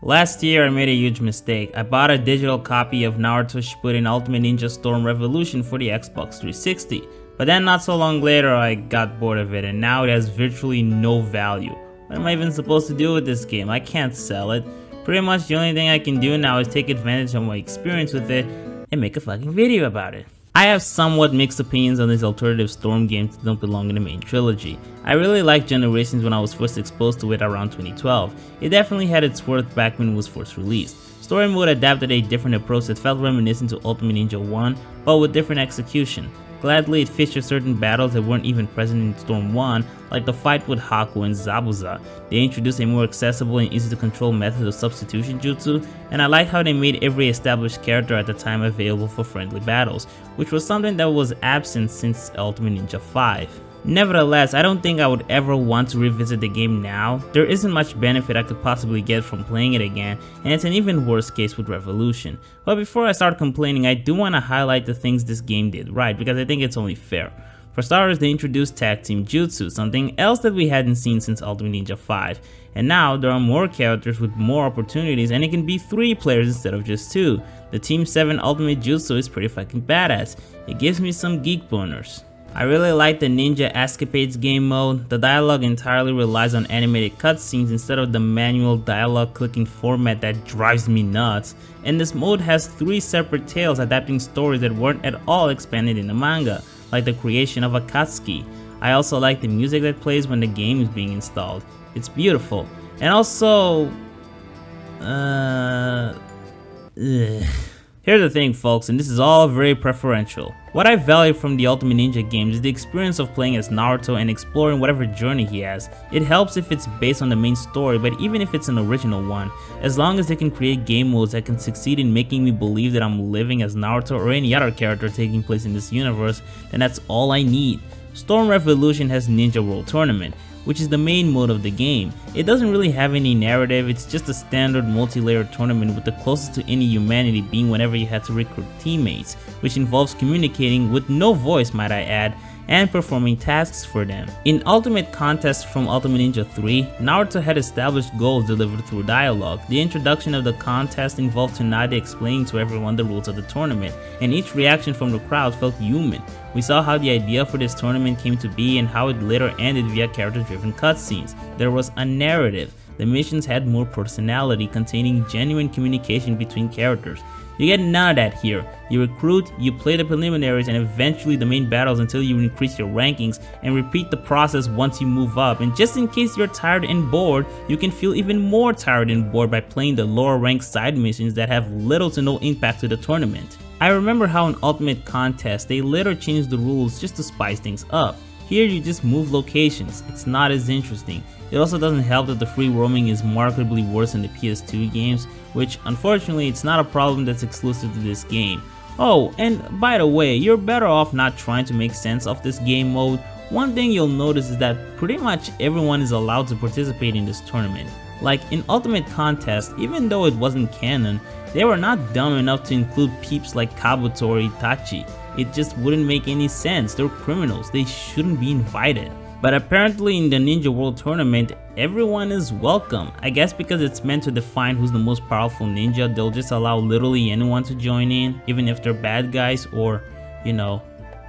Last year I made a huge mistake. I bought a digital copy of Naruto Shippuden Ultimate Ninja Storm Revolution for the Xbox 360, but then not so long later I got bored of it and now it has virtually no value. What am I even supposed to do with this game? I can't sell it. Pretty much the only thing I can do now is take advantage of my experience with it and make a fucking video about it. I have somewhat mixed opinions on these alternative Storm games that don't belong in the main trilogy. I really liked Generations when I was first exposed to it around 2012. It definitely had its worth back when it was first released. Story mode adapted a different approach that felt reminiscent to Ultimate Ninja 1, but with different execution. Gladly it featured certain battles that weren't even present in Storm 1, like the fight with Haku and Zabuza. They introduced a more accessible and easy to control method of substitution jutsu, and I liked how they made every established character at the time available for friendly battles, which was something that was absent since Ultimate Ninja 5. Nevertheless, I don't think I would ever want to revisit the game now. There isn't much benefit I could possibly get from playing it again, and it's an even worse case with Revolution. But before I start complaining, I do want to highlight the things this game did right, because I think it's only fair. For starters, they introduced Tag Team Jutsu, something else that we hadn't seen since Ultimate Ninja 5. And now, there are more characters with more opportunities, and it can be 3 players instead of just 2. The Team 7 Ultimate Jutsu is pretty fucking badass. It gives me some geek boners. I really like the Ninja Escapades game mode. The dialogue entirely relies on animated cutscenes instead of the manual dialogue clicking format that drives me nuts. And this mode has 3 separate tales adapting stories that weren't at all expanded in the manga, like the creation of Akatsuki. I also like the music that plays when the game is being installed. It's beautiful. And also... Here's the thing folks, and this is all very preferential. What I value from the Ultimate Ninja games is the experience of playing as Naruto and exploring whatever journey he has. It helps if it's based on the main story, but even if it's an original one, as long as they can create game modes that can succeed in making me believe that I'm living as Naruto or any other character taking place in this universe, then that's all I need. Storm Revolution has Ninja World Tournament, which is the main mode of the game. It doesn't really have any narrative, it's just a standard multi-layered tournament with the closest to any humanity being whenever you had to recruit teammates, which involves communicating with no voice might I add, and performing tasks for them. In Ultimate Contest from Ultimate Ninja 3, Naruto had established goals delivered through dialogue. The introduction of the contest involved Tsunade explaining to everyone the rules of the tournament, and each reaction from the crowd felt human. We saw how the idea for this tournament came to be and how it later ended via character-driven cutscenes. There was a narrative. The missions had more personality, containing genuine communication between characters. You get none of that here. You recruit, you play the preliminaries, and eventually the main battles until you increase your rankings, and repeat the process once you move up. And just in case you're tired and bored, you can feel even more tired and bored by playing the lower ranked side missions that have little to no impact to the tournament. I remember how in Ultimate Contest they later changed the rules just to spice things up. Here you just move locations, it's not as interesting. It also doesn't help that the free roaming is markedly worse in the PS2 games, which unfortunately it's not a problem that's exclusive to this game. Oh, and by the way, you're better off not trying to make sense of this game mode. One thing you'll notice is that pretty much everyone is allowed to participate in this tournament. Like in Ultimate Contest, even though it wasn't canon, they were not dumb enough to include peeps like Kabuto or Itachi. It just wouldn't make any sense. They're criminals, they shouldn't be invited. But apparently in the Ninja World Tournament, everyone is welcome. I guess because it's meant to define who's the most powerful ninja, they'll just allow literally anyone to join in, even if they're bad guys or, you know,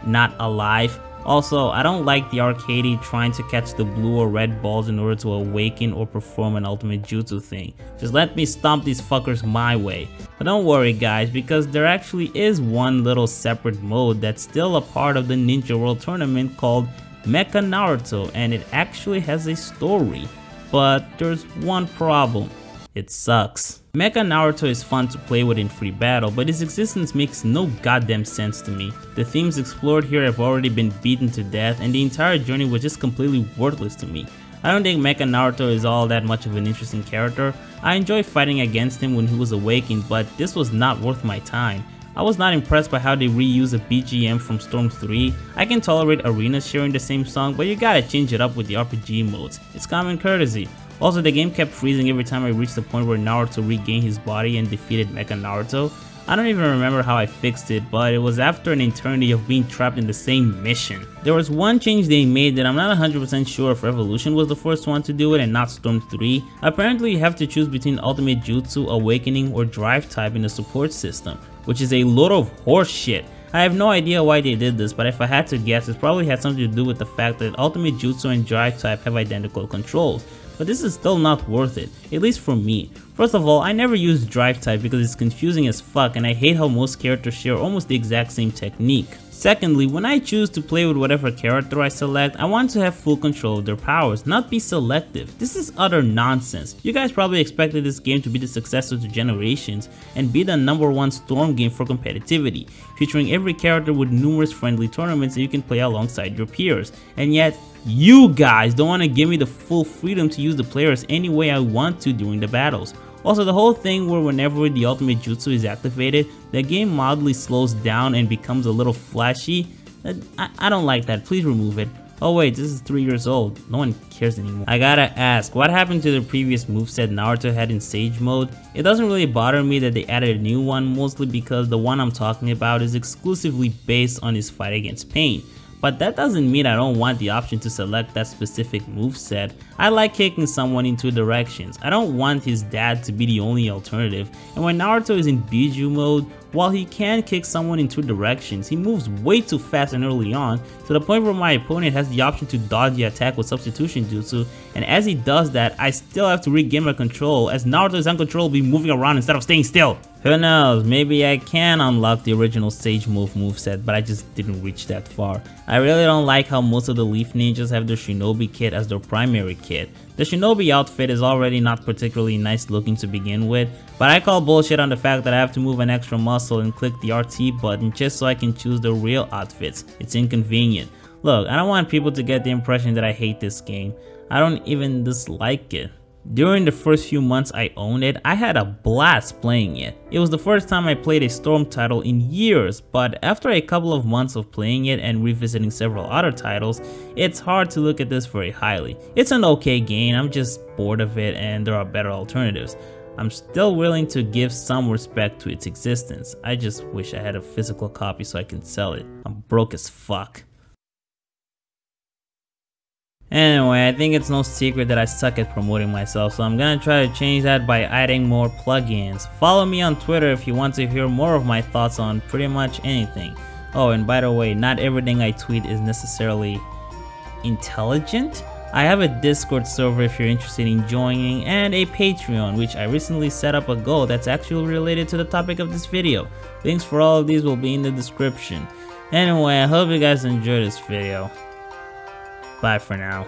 not alive. Also, I don't like the arcadey trying to catch the blue or red balls in order to awaken or perform an ultimate jutsu thing. Just let me stomp these fuckers my way. But don't worry guys, because there actually is one little separate mode that's still a part of the Ninja World Tournament called Mecha Naruto, and it actually has a story. But there's one problem. It sucks. Mecha Naruto is fun to play with in free battle, but its existence makes no goddamn sense to me. The themes explored here have already been beaten to death, and the entire journey was just completely worthless to me. I don't think Mecha Naruto is all that much of an interesting character. I enjoy fighting against him when he was awakened, but this was not worth my time. I was not impressed by how they reuse a BGM from Storm 3. I can tolerate arenas sharing the same song, but you gotta change it up with the RPG modes. It's common courtesy. Also, the game kept freezing every time I reached the point where Naruto regained his body and defeated Mecha Naruto. I don't even remember how I fixed it, but it was after an eternity of being trapped in the same mission. There was one change they made that I'm not 100% sure if Revolution was the first one to do it and not Storm 3. Apparently you have to choose between Ultimate Jutsu, Awakening, or Drive type in the support system, which is a load of horse shit. I have no idea why they did this, but if I had to guess, it probably had something to do with the fact that Ultimate Jutsu and Drive type have identical controls. But this is still not worth it, at least for me. First of all, I never use Drive type because it's confusing as fuck and I hate how most characters share almost the exact same technique. Secondly, when I choose to play with whatever character I select, I want to have full control of their powers, not be selective. This is utter nonsense. You guys probably expected this game to be the successor to Generations and be the #1 Storm game for competitivity, featuring every character with numerous friendly tournaments that you can play alongside your peers. And yet, you guys don't want to give me the full freedom to use the players any way I want to during the battles. Also, the whole thing where whenever the Ultimate Jutsu is activated, the game mildly slows down and becomes a little flashy. I don't like that, please remove it. Oh wait, this is 3 years old, no one cares anymore. I gotta ask, what happened to the previous moveset Naruto had in Sage mode? It doesn't really bother me that they added a new one, mostly because the one I'm talking about is exclusively based on his fight against pain. But that doesn't mean I don't want the option to select that specific moveset. I like kicking someone in 2 directions. I don't want his dad to be the only alternative, and when Naruto is in Biju mode, while he can kick someone in 2 directions, he moves way too fast and early on, to the point where my opponent has the option to dodge the attack with substitution jutsu, and as he does that, I still have to regain my control as Naruto is uncontrollably moving around instead of staying still. Who knows, maybe I can unlock the original Sage Move moveset, but I just didn't reach that far. I really don't like how most of the Leaf Ninjas have their Shinobi kit as their primary kit. The Shinobi outfit is already not particularly nice looking to begin with, but I call bullshit on the fact that I have to move an extra muscle and click the RT button just so I can choose the real outfits. It's inconvenient. Look, I don't want people to get the impression that I hate this game. I don't even dislike it. During the first few months I owned it, I had a blast playing it. It was the first time I played a Storm title in years, but after a couple of months of playing it and revisiting several other titles, it's hard to look at this very highly. It's an okay game, I'm just bored of it and there are better alternatives. I'm still willing to give some respect to its existence. I just wish I had a physical copy so I can sell it. I'm broke as fuck. Anyway, I think it's no secret that I suck at promoting myself, so I'm gonna try to change that by adding more plugins. Follow me on Twitter if you want to hear more of my thoughts on pretty much anything. Oh, and by the way, not everything I tweet is necessarily intelligent. I have a Discord server if you're interested in joining, and a Patreon, which I recently set up a goal that's actually related to the topic of this video. Links for all of these will be in the description. Anyway, I hope you guys enjoyed this video. Bye for now.